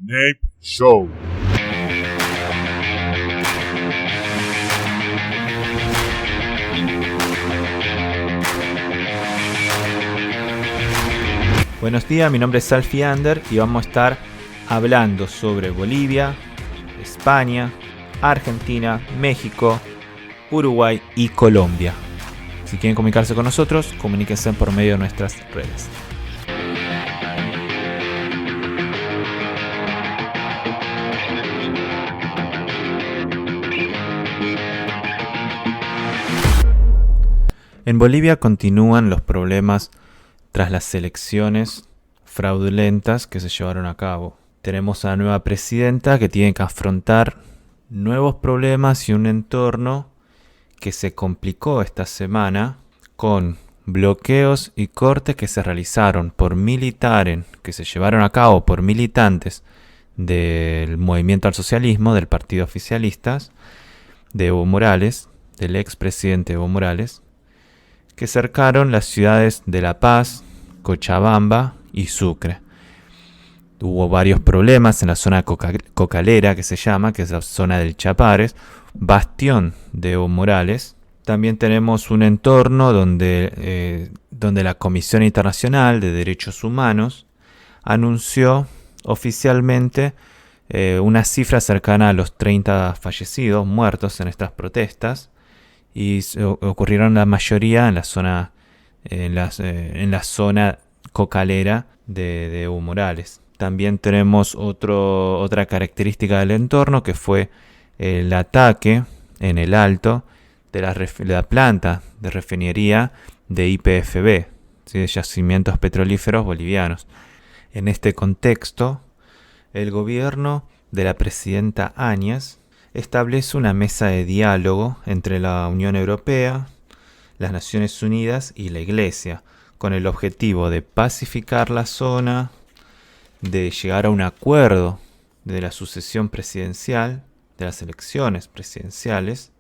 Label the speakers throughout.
Speaker 1: Nape Show.
Speaker 2: Buenos días, mi nombre es Salfi Ander y vamos a estar hablando sobre Bolivia, España, Argentina, México, Uruguay y Colombia. Si quieren comunicarse con nosotros, comuníquense por medio de nuestras redes. En Bolivia continúan los problemas tras las elecciones fraudulentas que se llevaron a cabo. Tenemos a la nueva presidenta que tiene que afrontar nuevos problemas y un entorno que se complicó esta semana con bloqueos y cortes que se realizaron por militares, que se llevaron a cabo por militantes del movimiento al socialismo, del partido oficialista, de Evo Morales, del expresidente Evo Morales, que cercaron las ciudades de La Paz, Cochabamba y Sucre. Hubo varios problemas en la zona cocalera, que se llama, que es la zona del Chapares, bastión de Evo Morales. También tenemos un entorno donde la Comisión Internacional de Derechos Humanos anunció oficialmente una cifra cercana a los 30 fallecidos, muertos en estas protestas, y ocurrieron la mayoría en la zona cocalera de Evo Morales. También tenemos otra característica del entorno, que fue el ataque en el Alto de la planta de refinería de YPFB, ¿sí? De yacimientos petrolíferos bolivianos. En este contexto, el gobierno de la presidenta Áñez establece una mesa de diálogo entre la Unión Europea, las Naciones Unidas y la Iglesia, con el objetivo de pacificar la zona, de llegar a un acuerdo de la sucesión presidencial, de las elecciones presidenciales,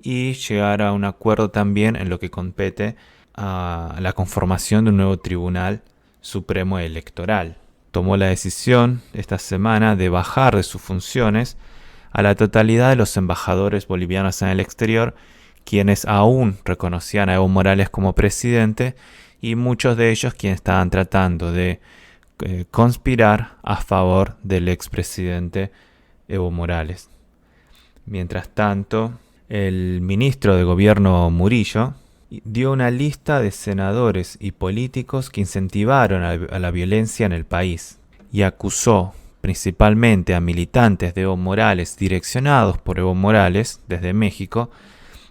Speaker 2: y llegar a un acuerdo también en lo que compete a la conformación de un nuevo Tribunal Supremo Electoral. Tomó la decisión esta semana de bajar de sus funciones a la totalidad de los embajadores bolivianos en el exterior, quienes aún reconocían a Evo Morales como presidente, y muchos de ellos quienes estaban tratando de conspirar a favor del expresidente Evo Morales. Mientras tanto, el ministro de Gobierno Murillo dio una lista de senadores y políticos que incentivaron a la violencia en el país y acusó principalmente a militantes de Evo Morales direccionados por Evo Morales desde México,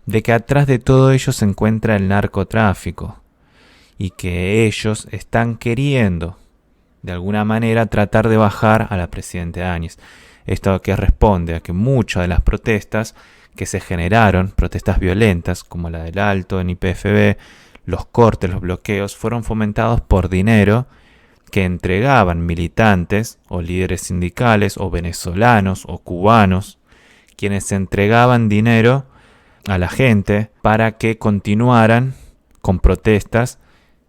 Speaker 2: de que atrás de todo ello se encuentra el narcotráfico y que ellos están queriendo de alguna manera tratar de bajar a la presidenta Áñez. Esto que responde a que muchas de las protestas que se generaron, protestas violentas como la del Alto en YPFB, los cortes, los bloqueos, fueron fomentados por dinero que entregaban militantes o líderes sindicales o venezolanos o cubanos, quienes entregaban dinero a la gente para que continuaran con protestas,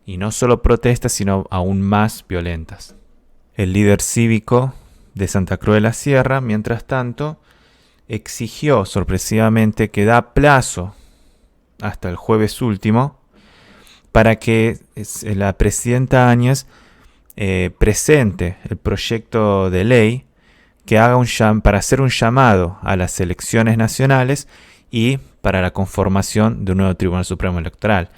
Speaker 2: y no solo protestas, sino aún más violentas. El líder cívico de Santa Cruz de la Sierra, mientras tanto, exigió sorpresivamente que da plazo hasta el jueves último para que la presidenta Áñez presente el proyecto de ley que haga para hacer un llamado a las elecciones nacionales y para la conformación de un nuevo Tribunal Supremo Electoral.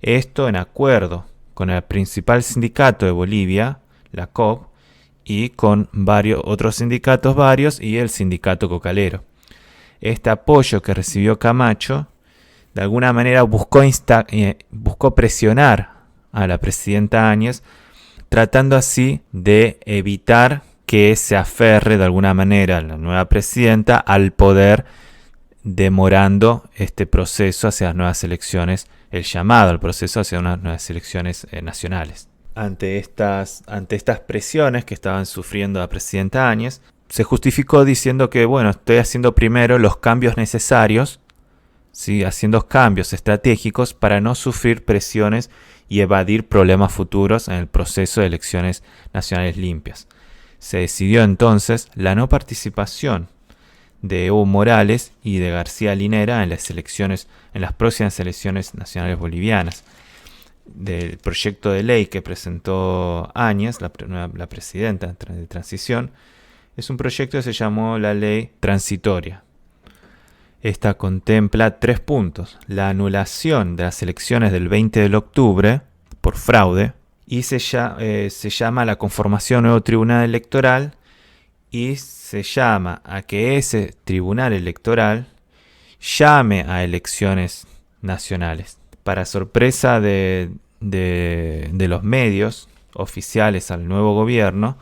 Speaker 2: Esto en acuerdo con el principal sindicato de Bolivia, la COP, y con otros sindicatos y el sindicato cocalero. Este apoyo que recibió Camacho de alguna manera buscó presionar a la presidenta Áñez, tratando así de evitar que se aferre de alguna manera la nueva presidenta al poder, demorando este proceso hacia las nuevas elecciones, el llamado al proceso hacia unas nuevas elecciones nacionales. Ante estas presiones que estaban sufriendo la presidenta Áñez, se justificó diciendo que, estoy haciendo primero los cambios necesarios, ¿sí? Haciendo cambios estratégicos para no sufrir presiones y evadir problemas futuros en el proceso de elecciones nacionales limpias. Se decidió entonces la no participación de Evo Morales y de García Linera en las próximas elecciones nacionales bolivianas. Del proyecto de ley que presentó Áñez, la presidenta de transición, es un proyecto que se llamó la ley transitoria. Esta contempla 3 puntos: la anulación de las elecciones del 20 de octubre por fraude, y se llama la conformación de nuevo tribunal electoral, y se llama a que ese tribunal electoral llame a elecciones nacionales. Para sorpresa de los medios oficiales al nuevo gobierno,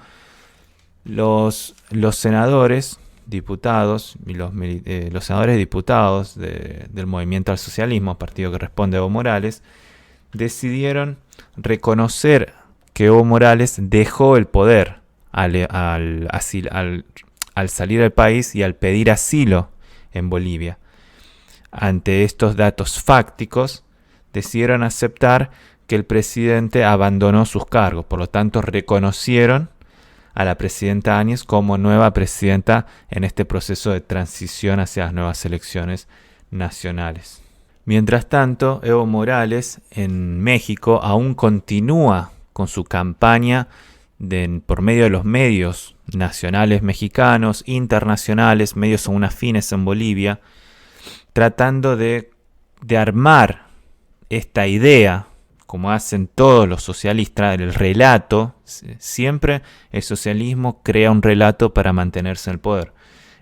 Speaker 2: los senadores diputados y los senadores diputados del Movimiento al Socialismo, partido que responde a Evo Morales, decidieron reconocer que Evo Morales dejó el poder al salir del país y al pedir asilo en Bolivia. Ante estos datos fácticos, decidieron aceptar que el presidente abandonó sus cargos. Por lo tanto, reconocieron a la presidenta Áñez como nueva presidenta en este proceso de transición hacia las nuevas elecciones nacionales. Mientras tanto, Evo Morales en México aún continúa con su campaña por medio de los medios nacionales mexicanos, internacionales, medios aún afines en Bolivia, tratando de armar esta idea, como hacen todos los socialistas, el relato. Siempre el socialismo crea un relato para mantenerse en el poder.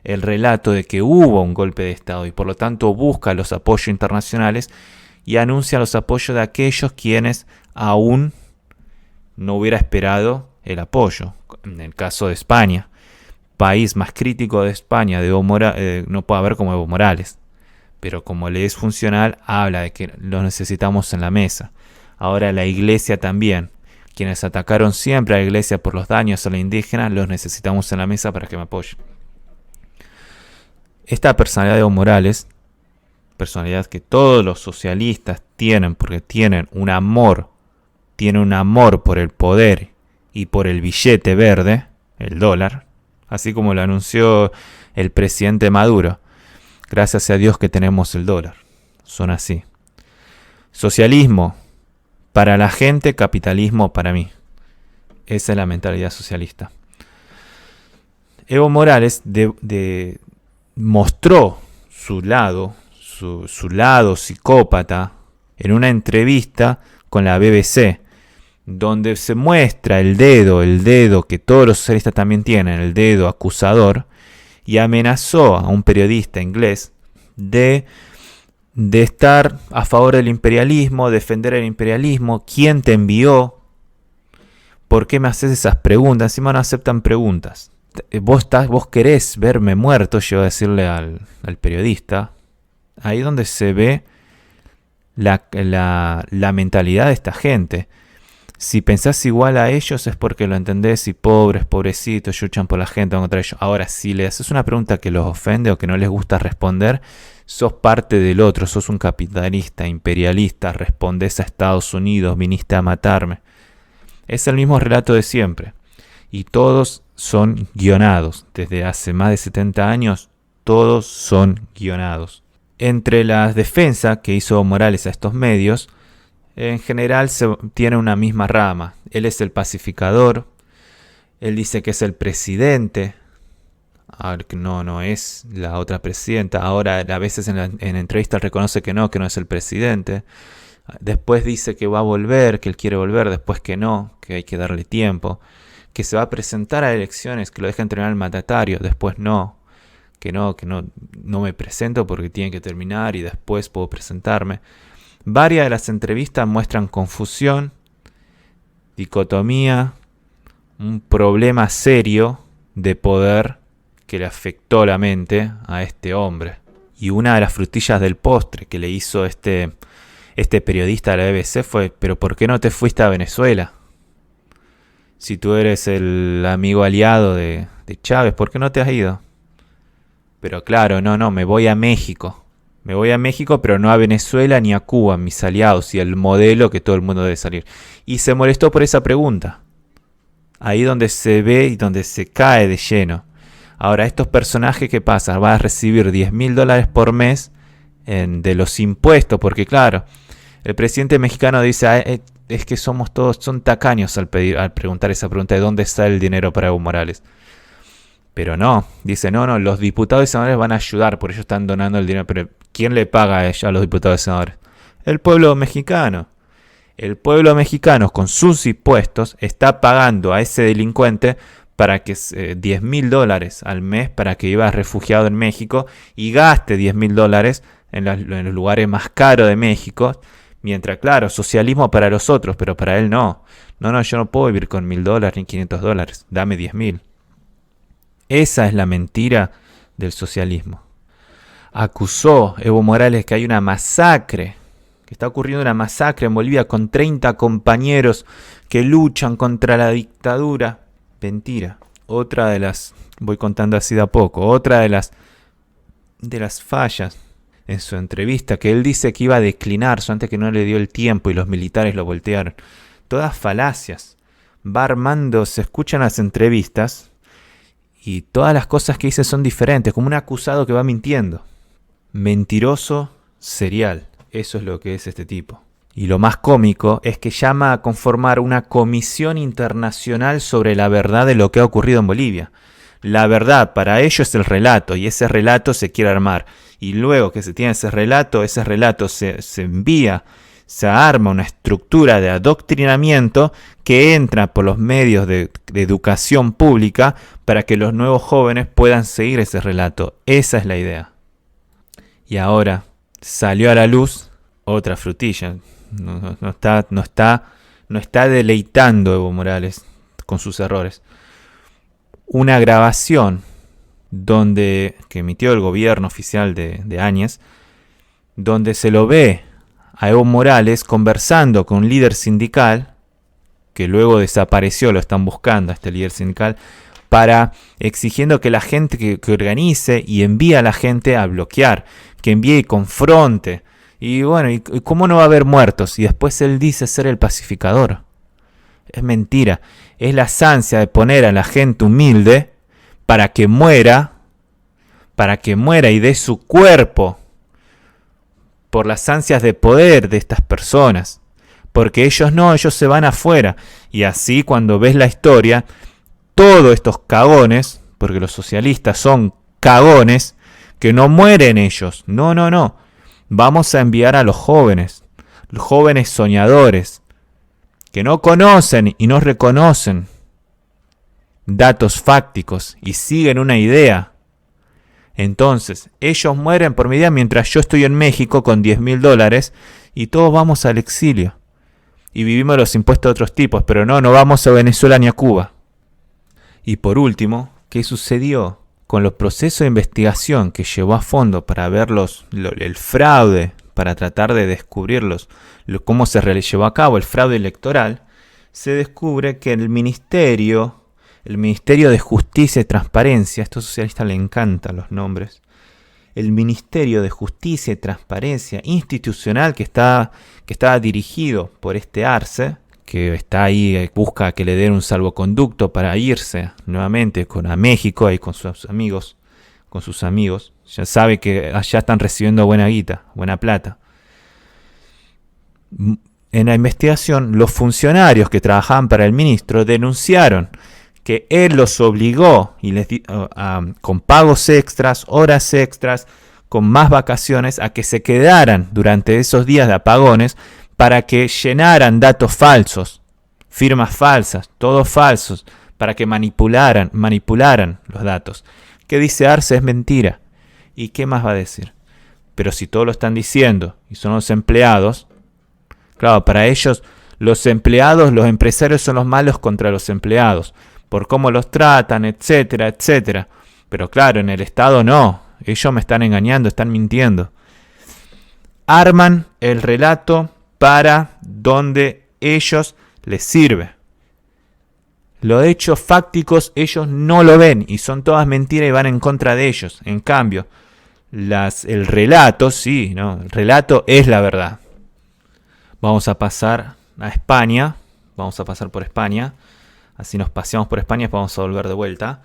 Speaker 2: El relato de que hubo un golpe de Estado y por lo tanto busca los apoyos internacionales y anuncia los apoyos de aquellos quienes aún no hubiera esperado el apoyo. En el caso de España, país más crítico de España, no puede haber como Evo Morales, pero como le es funcional, habla de que lo necesitamos en la mesa. Ahora la iglesia también. Quienes atacaron siempre a la iglesia por los daños a los indígenas, los necesitamos en la mesa para que me apoyen. Esta personalidad de Evo Morales, personalidad que todos los socialistas tienen porque tienen un amor por el poder y por el billete verde, el dólar, así como lo anunció el presidente Maduro. Gracias a Dios que tenemos el dólar. Son así. Socialismo para la gente, capitalismo para mí. Esa es la mentalidad socialista. Evo Morales mostró su lado psicópata en una entrevista con la BBC, donde se muestra el dedo que todos los socialistas también tienen, el dedo acusador, y amenazó a un periodista inglés de estar a favor del imperialismo, defender el imperialismo. ¿Quién te envió? ¿Por qué me haces esas preguntas? Encima no aceptan preguntas. Vos querés verme muerto, llegó a decirle al periodista. Ahí donde se ve la mentalidad de esta gente. Si pensás igual a ellos es porque lo entendés, y pobrecitos, luchan por la gente contra ellos. Ahora, si le haces una pregunta que los ofende o que no les gusta responder, sos parte del otro, sos un capitalista, imperialista, respondés a Estados Unidos, viniste a matarme. Es el mismo relato de siempre. Y todos son guionados. Desde hace más de 70 años, todos son guionados. Entre las defensas que hizo Morales a estos medios, en general tiene una misma rama. Él es el pacificador. Él dice que es el presidente. No es la otra presidenta. Ahora a veces en entrevistas reconoce que no es el presidente. Después dice que va a volver, que él quiere volver. Después que no, que hay que darle tiempo. Que se va a presentar a elecciones, que lo deja entrenar el mandatario. Después no me presento porque tiene que terminar y después puedo presentarme. Varias de las entrevistas muestran confusión, dicotomía, un problema serio de poder que le afectó la mente a este hombre. Y una de las frutillas del postre que le hizo este periodista de la BBC fue: ¿pero por qué no te fuiste a Venezuela? Si tú eres el amigo aliado de Chávez, ¿por qué no te has ido? Pero claro, me voy a México. Me voy a México, pero no a Venezuela ni a Cuba, mis aliados y el modelo que todo el mundo debe salir. Y se molestó por esa pregunta. ahí donde se ve y donde se cae de lleno. Ahora, estos personajes, ¿qué pasa? Van a recibir $10.000 por mes de los impuestos, porque claro, el presidente mexicano dice, es que somos todos, son tacaños al preguntar esa pregunta de dónde está el dinero para Evo Morales. Pero no, dice, no, los diputados y senadores van a ayudar, por ello están donando el dinero. Pero ¿quién le paga a ellos, a los diputados y senadores? El pueblo mexicano. El pueblo mexicano con sus impuestos está pagando a ese delincuente para que $10.000 al mes para que viva refugiado en México y gaste $10.000 en los lugares más caros de México. Mientras, claro, socialismo para los otros, pero para él no. No, yo no puedo vivir con $1.000 ni $500. Dame 10.000. Esa es la mentira del socialismo. Acusó Evo Morales que hay una masacre, que está ocurriendo una masacre en Bolivia con 30 compañeros que luchan contra la dictadura. Mentira. Otra de las, voy contando así de a poco, otra de las fallas en su entrevista, que él dice que iba a declinar, antes que no le dio el tiempo y los militares lo voltearon. Todas falacias. Va armando, se escuchan las entrevistas y todas las cosas que dice son diferentes, como un acusado que va mintiendo. Mentiroso serial, eso es lo que es este tipo. Y lo más cómico es que llama a conformar una comisión internacional sobre la verdad de lo que ha ocurrido en Bolivia. La verdad para ellos es el relato, y ese relato se quiere armar. Y luego que se tiene ese relato se envía, se arma una estructura de adoctrinamiento que entra por los medios de educación pública para que los nuevos jóvenes puedan seguir ese relato. Esa es la idea. Y ahora salió a la luz otra frutilla. No está deleitando Evo Morales con sus errores. Una grabación que emitió el gobierno oficial de Áñez, donde se lo ve a Evo Morales conversando con un líder sindical, que luego desapareció, lo están buscando a este líder sindical, exigiendo que la gente que organice y envíe a la gente a bloquear, que envíe y confronte. Y bueno, ¿y cómo no va a haber muertos? Y después él dice ser el pacificador. Es mentira. Es la ansia de poner a la gente humilde para que muera y dé su cuerpo por las ansias de poder de estas personas. Porque ellos se van afuera. Y así cuando ves la historia, todos estos cagones, porque los socialistas son cagones, que no mueren ellos. No. Vamos a enviar a los jóvenes soñadores, que no conocen y no reconocen datos fácticos y siguen una idea. Entonces, ellos mueren por mi idea mientras yo estoy en México con $10.000 y todos vamos al exilio. Y vivimos los impuestos de otros tipos, pero no vamos a Venezuela ni a Cuba. Y por último, ¿qué sucedió con los procesos de investigación que llevó a fondo para ver el fraude, para tratar de descubrirlos, cómo se llevó a cabo el fraude electoral? Se descubre que el Ministerio de Justicia y Transparencia, a estos socialistas les encantan los nombres, el Ministerio de Justicia y Transparencia Institucional que estaba dirigido por este Arce, que está ahí, busca que le den un salvoconducto para irse nuevamente a México ahí con sus amigos. Ya sabe que allá están recibiendo buena guita, buena plata. En la investigación, los funcionarios que trabajaban para el ministro denunciaron que él los obligó con pagos extras, horas extras, con más vacaciones, a que se quedaran durante esos días de apagones para que llenaran datos falsos, firmas falsas, todos falsos, para que manipularan los datos. ¿Qué dice Arce? Es mentira. ¿Y qué más va a decir? Pero si todos lo están diciendo y son los empleados, claro, para ellos los empresarios son los malos contra los empleados, por cómo los tratan, etcétera, etcétera. Pero claro, en el Estado no, ellos me están engañando, están mintiendo. Arman el relato para donde ellos les sirve. Los hechos fácticos ellos no lo ven y son todas mentiras y van en contra de ellos. En cambio, el relato, sí, ¿no? El relato es la verdad. Vamos a pasar a España, vamos a pasar por España, así nos paseamos por España y vamos a volver de vuelta.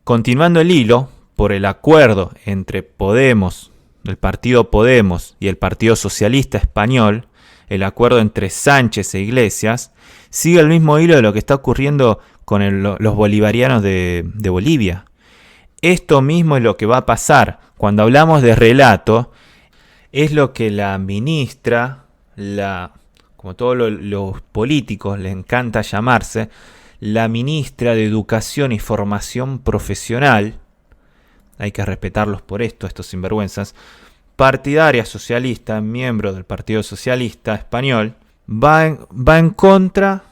Speaker 2: Continuando el hilo, por el acuerdo entre Podemos, el partido Podemos y el Partido Socialista Español, el acuerdo entre Sánchez e Iglesias, sigue el mismo hilo de lo que está ocurriendo con los bolivarianos de Bolivia. Esto mismo es lo que va a pasar. Cuando hablamos de relato, es lo que la ministra, como todos los políticos les encanta llamarse, la ministra de Educación y Formación Profesional, hay que respetarlos por esto, estos sinvergüenzas, partidaria socialista, miembro del Partido Socialista Español, va en contra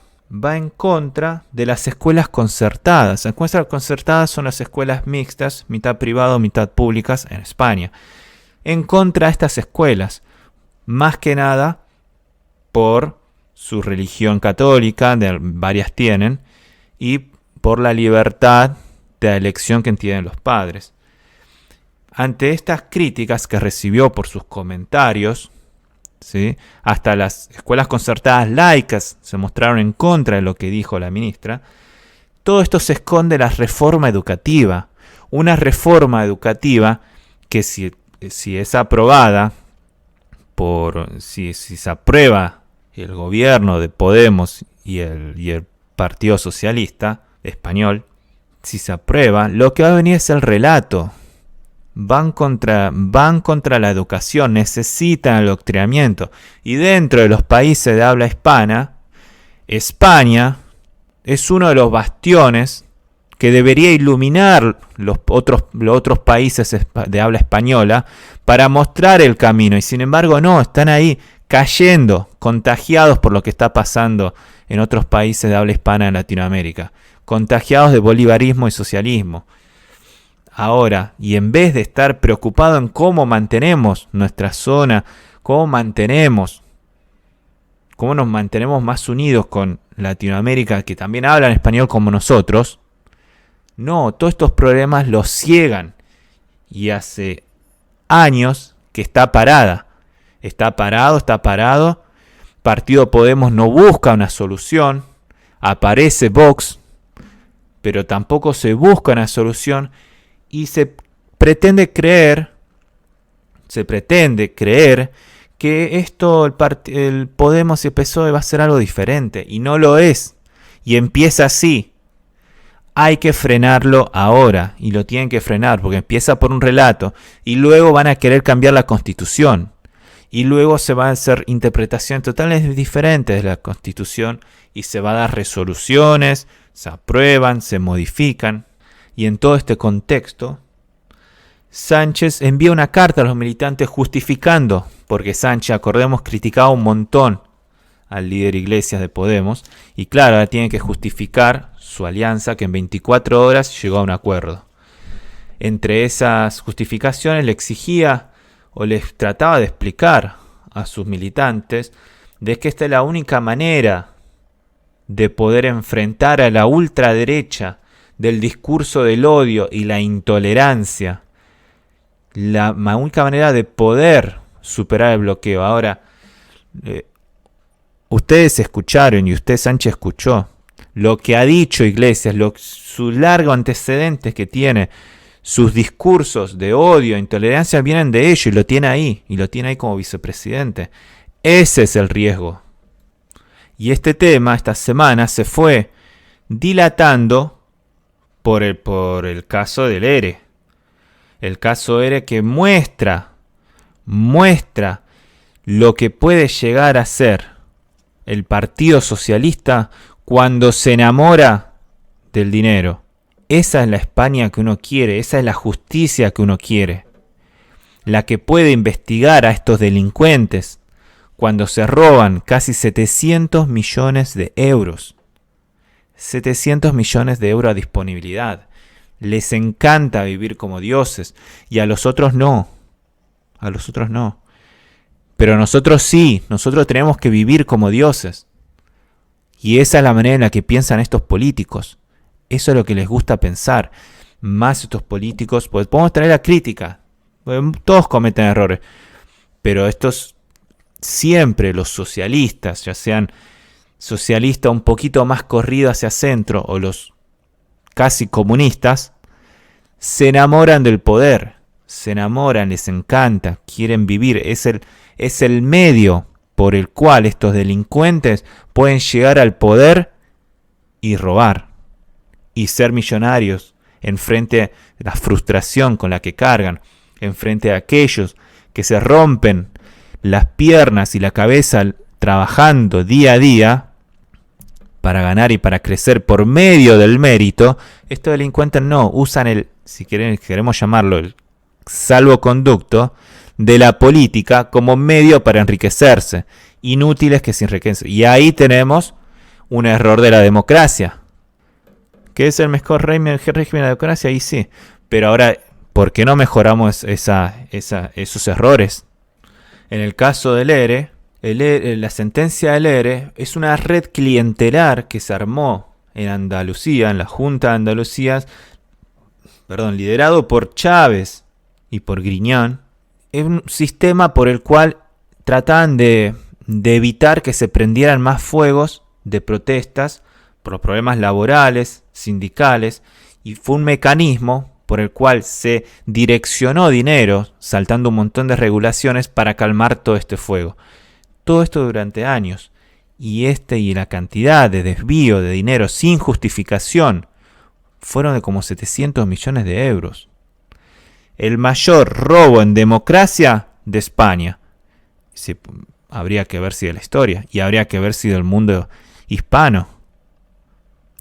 Speaker 2: de las escuelas concertadas. Las escuelas concertadas son las escuelas mixtas, mitad privado, mitad públicas en España. En contra de estas escuelas, más que nada por su religión católica, varias tienen, y por la libertad de elección que tienen los padres. Ante estas críticas que recibió por sus comentarios, ¿sí?, hasta las escuelas concertadas laicas se mostraron en contra de lo que dijo la ministra. Todo esto se esconde la reforma educativa. Una reforma educativa que si es aprobada, si se aprueba el gobierno de Podemos y el Partido Socialista Español, si se aprueba, lo que va a venir es el relato. Van contra la educación, necesitan adoctrinamiento. Y dentro de los países de habla hispana, España es uno de los bastiones que debería iluminar los otros países de habla española para mostrar el camino. Y sin embargo no, están ahí cayendo, contagiados por lo que está pasando en otros países de habla hispana en Latinoamérica. Contagiados de bolivarismo y socialismo. Ahora, y en vez de estar preocupado en cómo mantenemos nuestra zona, cómo nos mantenemos más unidos con Latinoamérica, que también hablan español como nosotros, no, todos estos problemas los ciegan. Y hace años que está parada. Está parado. Partido Podemos no busca una solución. Aparece Vox, pero tampoco se busca una solución. Y se pretende creer que esto, el Podemos y el PSOE va a ser algo diferente. Y no lo es. Y empieza así. Hay que frenarlo ahora. Y lo tienen que frenar porque empieza por un relato. Y luego van a querer cambiar la Constitución. Y luego se van a hacer interpretaciones totalmente diferentes de la Constitución. Y se va a dar resoluciones. Se aprueban, se modifican. Y en todo este contexto, Sánchez envía una carta a los militantes justificando, porque Sánchez, acordemos, criticaba un montón al líder Iglesias de Podemos, y claro, ahora tiene que justificar su alianza, que en 24 horas llegó a un acuerdo. Entre esas justificaciones le exigía o les trataba de explicar a sus militantes de que esta es la única manera de poder enfrentar a la ultraderecha del discurso del odio y la intolerancia. La única manera de poder superar el bloqueo. Ahora, ustedes escucharon y usted, Sánchez, escuchó lo que ha dicho Iglesias, sus largos antecedentes que tiene, sus discursos de odio e intolerancia vienen de ello y lo tiene ahí como vicepresidente. Ese es el riesgo. Y este tema, esta semana, se fue dilatando por el caso del ERE. El caso ERE que muestra lo que puede llegar a ser el Partido Socialista cuando se enamora del dinero. Esa es la España que uno quiere, esa es la justicia que uno quiere. La que puede investigar a estos delincuentes cuando se roban casi 700 millones de euros. 700 millones de euros a disponibilidad. Les encanta vivir como dioses y a los otros no. Pero nosotros sí, nosotros tenemos que vivir como dioses. Y esa es la manera en la que piensan estos políticos. Eso es lo que les gusta pensar. Más estos políticos, pues podemos traer la crítica. Todos cometen errores. Pero estos siempre, los socialistas, ya sean socialista un poquito más corrido hacia centro, o los casi comunistas, se enamoran del poder, se enamoran, les encanta, quieren vivir, es el medio por el cual estos delincuentes pueden llegar al poder y robar y ser millonarios enfrente de la frustración con la que cargan, enfrente de aquellos que se rompen las piernas y la cabeza trabajando día a día para ganar y para crecer por medio del mérito. Estos delincuentes no usan si queremos llamarlo, el salvoconducto de la política como medio para enriquecerse, inútiles que se enriquecen. Y ahí tenemos un error de la democracia. ¿Qué es el mejor régimen de la democracia? Ahí sí. Pero ahora, ¿por qué no mejoramos esos errores? En el caso del ERE, la sentencia del ERE es una red clientelar que se armó en Andalucía, en la Junta de Andalucía, liderado por Chávez y por Griñán. Es un sistema por el cual trataban de evitar que se prendieran más fuegos de protestas por los problemas laborales, sindicales, y fue un mecanismo por el cual se direccionó dinero, saltando un montón de regulaciones para calmar todo este fuego. Todo esto durante años, y la cantidad de desvío de dinero sin justificación fueron de como 700 millones de euros. El mayor robo en democracia de España. Habría que ver si de la historia, y habría que ver si del mundo hispano.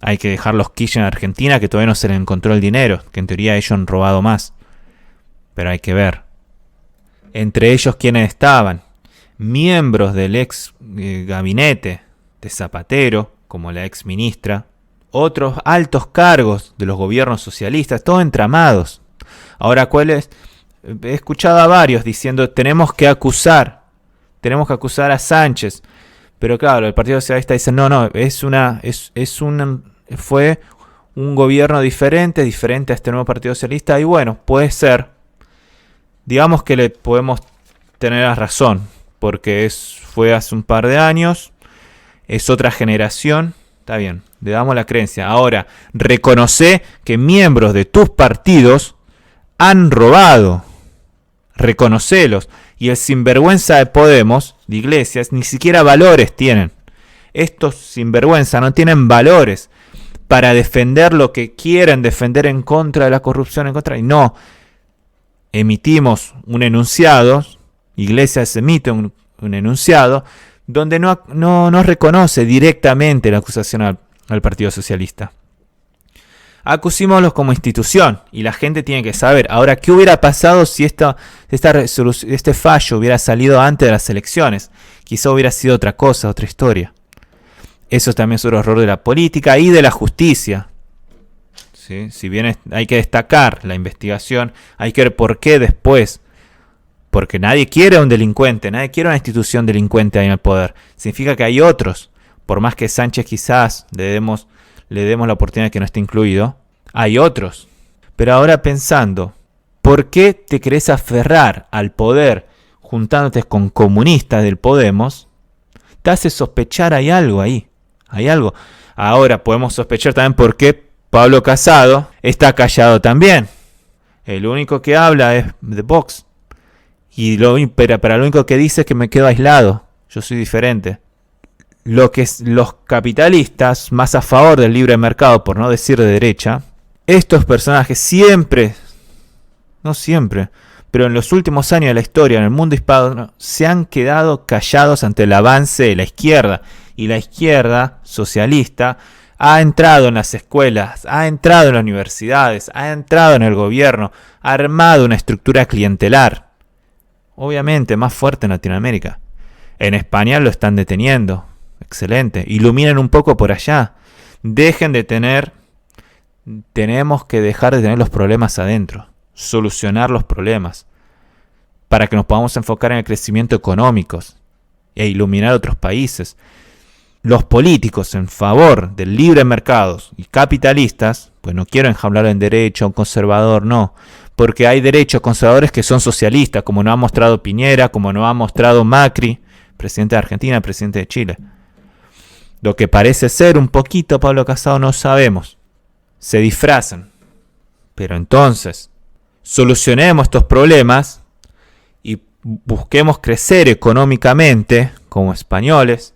Speaker 2: Hay que dejar los Kirchner en Argentina, que todavía no se les encontró el dinero, que en teoría ellos han robado más. Pero hay que ver. Entre ellos, ¿quiénes estaban? Miembros del ex gabinete de Zapatero, como la ex ministra. Otros altos cargos de los gobiernos socialistas, todos entramados. Ahora, ¿cuál es? He escuchado a varios diciendo, tenemos que acusar a Sánchez. Pero claro, el Partido Socialista dice, no, fue un gobierno diferente a este nuevo Partido Socialista. Y bueno, puede ser. Digamos que le podemos tener la razón, porque fue hace un par de años, es otra generación. Está bien, le damos la creencia. Ahora, reconoce que miembros de tus partidos han robado. Reconocelos. Y el sinvergüenza de Podemos, de Iglesias, ni siquiera valores tienen. Estos sinvergüenza no tienen valores para defender lo que quieren defender en contra de la corrupción, y no. Emitimos un enunciado, Iglesias emite un enunciado, donde no reconoce directamente la acusación al Partido Socialista. Acusémoslos como institución, y la gente tiene que saber. Ahora, ¿qué hubiera pasado si este fallo hubiera salido antes de las elecciones? Quizá hubiera sido otra cosa, otra historia. Eso también es otro error de la política y de la justicia. ¿Sí? Si bien hay que destacar la investigación, hay que ver por qué después. Porque nadie quiere a un delincuente, nadie quiere una institución delincuente ahí en el poder. Significa que hay otros. Por más que Sánchez quizás le demos la oportunidad de que no esté incluido, hay otros. Pero ahora pensando, ¿por qué te querés aferrar al poder juntándote con comunistas del Podemos? Te hace sospechar, hay algo ahí. Hay algo. Ahora podemos sospechar también por qué Pablo Casado está callado también. El único que habla es de Vox. Pero lo único que dice es que me quedo aislado. Yo soy diferente. Lo que es los capitalistas más a favor del libre mercado, por no decir de derecha, estos personajes siempre, no siempre, pero en los últimos años de la historia en el mundo hispano, se han quedado callados ante el avance de la izquierda. Y la izquierda socialista ha entrado en las escuelas, ha entrado en las universidades, ha entrado en el gobierno, ha armado una estructura clientelar. Obviamente más fuerte en Latinoamérica. En España lo están deteniendo. Excelente. Iluminen un poco por allá. Tenemos que dejar de tener los problemas adentro. Solucionar los problemas. Para que nos podamos enfocar en el crecimiento económico. E iluminar otros países. Los políticos en favor del libre mercado y capitalistas, pues no quiero enjaular en derecho a un conservador, no. Porque hay derechos conservadores que son socialistas, como nos ha mostrado Piñera, como nos ha mostrado Macri, presidente de Argentina, presidente de Chile. Lo que parece ser un poquito Pablo Casado no sabemos. Se disfrazan. Pero entonces, solucionemos estos problemas y busquemos crecer económicamente como españoles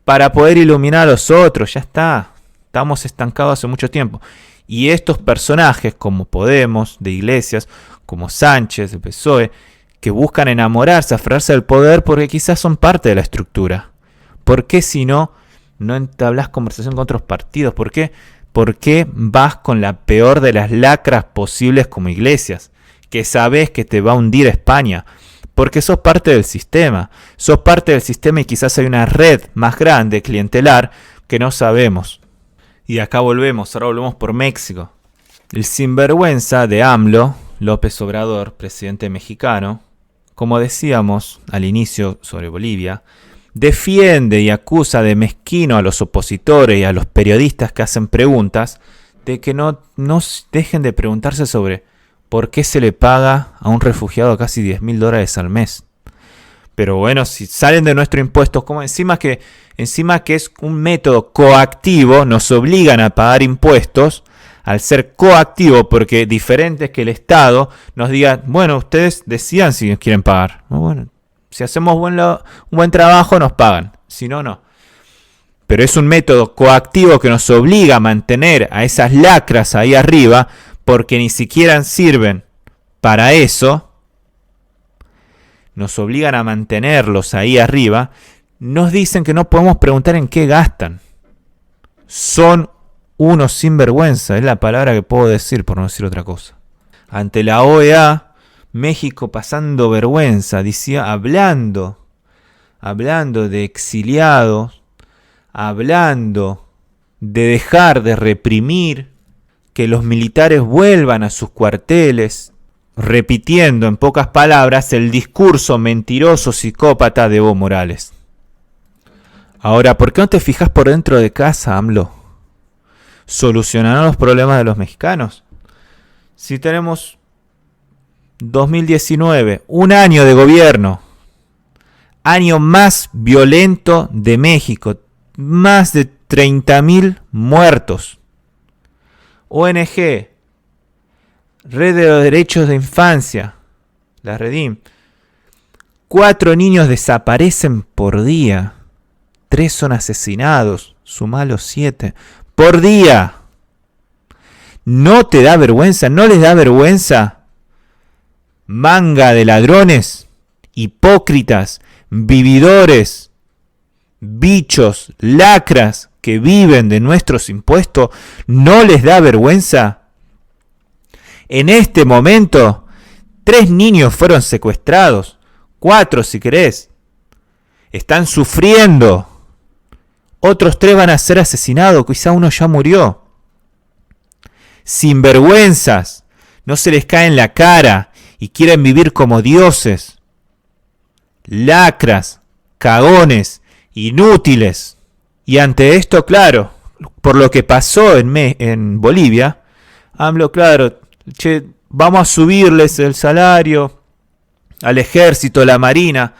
Speaker 2: para poder iluminar a los otros. Ya está. Estamos estancados hace mucho tiempo. Y estos personajes como Podemos, de Iglesias, como Sánchez, de PSOE, que buscan enamorarse, aferrarse al poder porque quizás son parte de la estructura. ¿Por qué si no entablas conversación con otros partidos? ¿Por qué vas con la peor de las lacras posibles como Iglesias? Que sabes que te va a hundir España. Porque sos parte del sistema. Sos parte del sistema y quizás hay una red más grande, clientelar, que no sabemos. Y acá ahora volvemos por México. El sinvergüenza de AMLO, López Obrador, presidente mexicano, como decíamos al inicio sobre Bolivia, defiende y acusa de mezquino a los opositores y a los periodistas que hacen preguntas de que no dejen de preguntarse sobre por qué se le paga a un refugiado casi $10,000 al mes. Pero bueno, si salen de nuestro impuesto, como encima que es un método coactivo, nos obligan a pagar impuestos al ser coactivo, porque diferente es que el Estado nos diga, bueno, ustedes decidan si nos quieren pagar. Bueno, si hacemos un buen trabajo nos pagan, si no, no. Pero es un método coactivo que nos obliga a mantener a esas lacras ahí arriba, porque ni siquiera sirven para eso. Nos obligan a mantenerlos ahí arriba. Nos dicen que no podemos preguntar en qué gastan. Son unos sinvergüenza, es la palabra que puedo decir por no decir otra cosa. Ante la OEA, México pasando vergüenza, hablando de exiliados, hablando de dejar de reprimir, que los militares vuelvan a sus cuarteles, repitiendo en pocas palabras el discurso mentiroso psicópata de Evo Morales. Ahora, ¿por qué no te fijas por dentro de casa, AMLO? ¿Solucionarán los problemas de los mexicanos? Si tenemos 2019, un año de gobierno, año más violento de México, más de 30,000 muertos. ONG, Red de los Derechos de Infancia, la Redim. 4 niños desaparecen por día. 3 son asesinados, sumalo 7. Por día. ¿No te da vergüenza? ¿No les da vergüenza? Manga de ladrones, hipócritas, vividores, bichos, lacras que viven de nuestros impuestos. ¿No les da vergüenza? En este momento, 3 niños fueron secuestrados. 4 si querés. Están sufriendo. Otros 3 van a ser asesinados. Quizá uno ya murió. Sinvergüenzas. No se les cae en la cara y quieren vivir como dioses. Lacras, cagones, inútiles. Y ante esto, claro, por lo que pasó en Bolivia, AMLO, claro, che, vamos a subirles el salario al ejército, a la marina.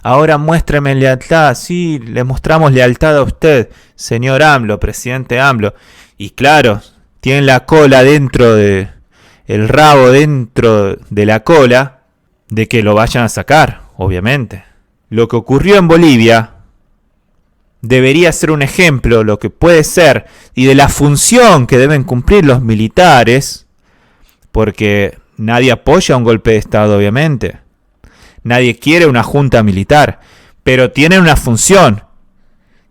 Speaker 2: Ahora muéstrame lealtad. Sí, le mostramos lealtad a usted, señor AMLO, presidente AMLO. Y claro, tienen la cola dentro de... el rabo dentro de la cola de que lo vayan a sacar, obviamente. Lo que ocurrió en Bolivia debería ser un ejemplo, lo que puede ser, y de la función que deben cumplir los militares, porque nadie apoya un golpe de Estado, obviamente. Nadie quiere una junta militar, pero tienen una función,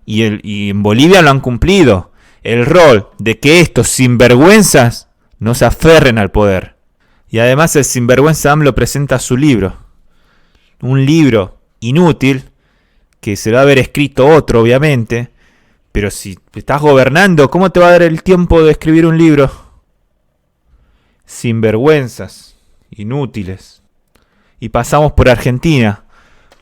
Speaker 2: y en Bolivia lo han cumplido. El rol de que estos sinvergüenzas no se aferren al poder. Y además el sinvergüenza AMLO presenta su libro. Un libro inútil, que se va a haber escrito otro, obviamente. Pero si estás gobernando, ¿cómo te va a dar el tiempo de escribir un libro? Sinvergüenzas, inútiles. Y pasamos por Argentina.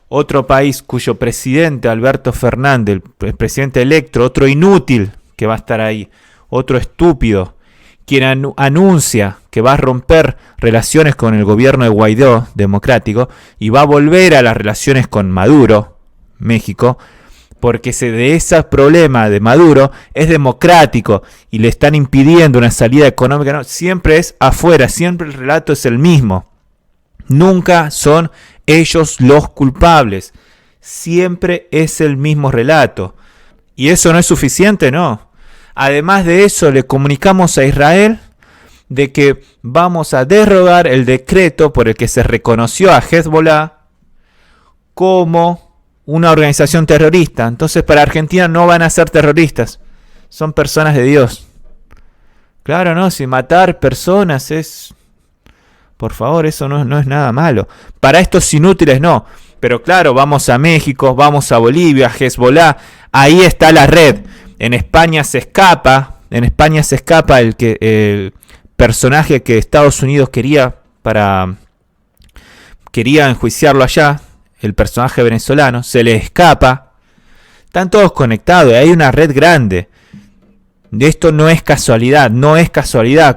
Speaker 2: Otro país cuyo presidente, Alberto Fernández, el presidente electo, otro inútil que va a estar ahí. Otro estúpido, quien anuncia que va a romper relaciones con el gobierno de Guaidó, democrático, y va a volver a las relaciones con Maduro, México, porque de ese problema de Maduro es democrático y le están impidiendo una salida económica. No, siempre es afuera, siempre el relato es el mismo. Nunca son ellos los culpables. Siempre es el mismo relato. ¿Y eso no es suficiente? No. Además de eso, le comunicamos a Israel de que vamos a derogar el decreto por el que se reconoció a Hezbollah como una organización terrorista. Entonces, para Argentina no van a ser terroristas. Son personas de Dios. Claro, no, si matar personas es... Por favor, eso no es nada malo. Para estos inútiles no. Pero claro, vamos a México, vamos a Bolivia, Hezbollah. Ahí está la red. En España se escapa el personaje que Estados Unidos quería enjuiciarlo allá, el personaje venezolano, se le escapa. Están todos conectados, hay una red grande. Esto no es casualidad.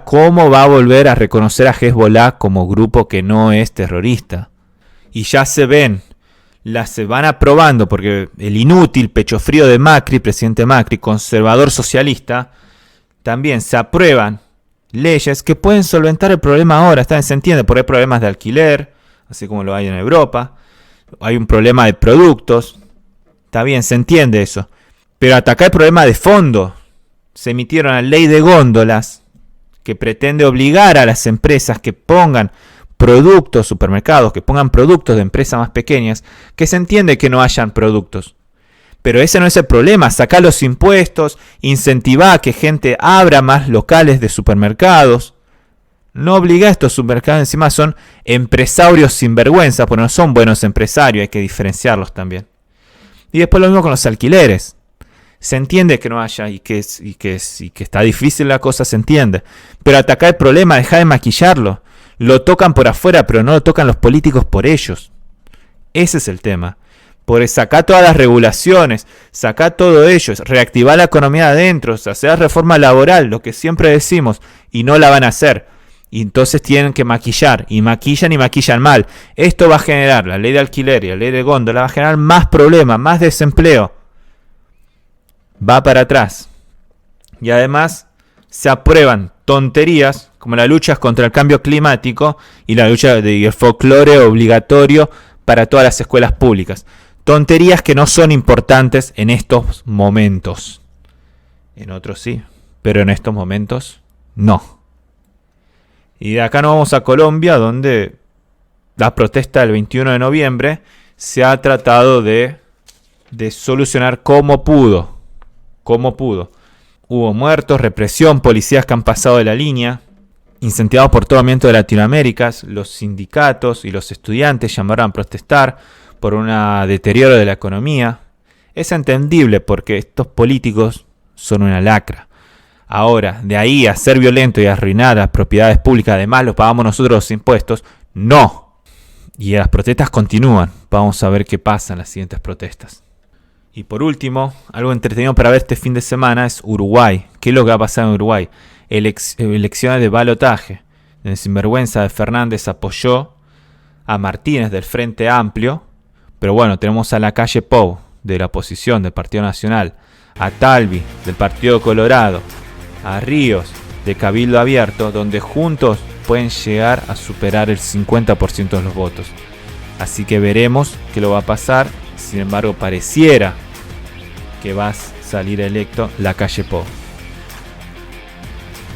Speaker 2: ¿Cómo va a volver a reconocer a Hezbollah como grupo que no es terrorista? Y ya se van aprobando, porque el inútil pecho frío de Macri, presidente Macri, conservador socialista, también se aprueban leyes que pueden solventar el problema ahora. Se entiende, porque hay problemas de alquiler, así como lo hay en Europa. Hay un problema de productos. Está bien, se entiende eso. Pero atacar el problema de fondo. Se emitieron la ley de góndolas que pretende obligar a las empresas que pongan productos, supermercados, que pongan productos de empresas más pequeñas, que se entiende que no hayan productos. Pero ese no es el problema. Sacar los impuestos, incentivar a que gente abra más locales de supermercados. No obliga a estos supermercados, encima son empresarios sinvergüenza, porque no son buenos empresarios, hay que diferenciarlos también. Y después lo mismo con los alquileres. Se entiende que no haya y que está difícil la cosa, se entiende. Pero atacar el problema, dejar de maquillarlo. Lo tocan por afuera, pero no lo tocan los políticos por ellos. Ese es el tema. Por sacar todas las regulaciones, sacar todo ello, reactivar la economía adentro, hacer reforma laboral, lo que siempre decimos, y no la van a hacer. Y entonces tienen que maquillar, y maquillan mal. Esto va a generar, la ley de alquiler y la ley de góndola, va a generar más problemas, más desempleo. Va para atrás. Y además se aprueban tonterías como la lucha contra el cambio climático y la lucha del folclore obligatorio para todas las escuelas públicas. Tonterías que no son importantes en estos momentos. En otros sí, pero en estos momentos no. Y de acá nos vamos a Colombia, donde la protesta del 21 de noviembre se ha tratado de solucionar como pudo. Hubo muertos, represión, policías que han pasado de la línea, incentivados por todo el ambiente de Latinoamérica. Los sindicatos y los estudiantes llamaron a protestar por un deterioro de la economía. Es entendible porque estos políticos son una lacra. Ahora, de ahí a ser violento y arruinar las propiedades públicas, además los pagamos nosotros los impuestos, no. Y las protestas continúan. Vamos a ver qué pasa en las siguientes protestas. Y por último, algo entretenido para ver este fin de semana es Uruguay. ¿Qué es lo que va a pasar en Uruguay? Elecciones de balotaje. El sinvergüenza de Fernández apoyó a Martínez del Frente Amplio. Pero bueno, tenemos a la calle Pou de la oposición del Partido Nacional, a Talvi del Partido Colorado, a Ríos de Cabildo Abierto, donde juntos pueden llegar a superar el 50% de los votos. Así que veremos qué lo va a pasar. Sin embargo, pareciera que va a salir electo la calle Pou.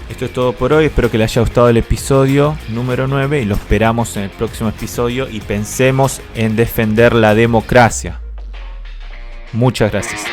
Speaker 2: Esto es todo por hoy. Espero que les haya gustado el episodio número 9 y lo esperamos en el próximo episodio. Y pensemos en defender la democracia. Muchas gracias.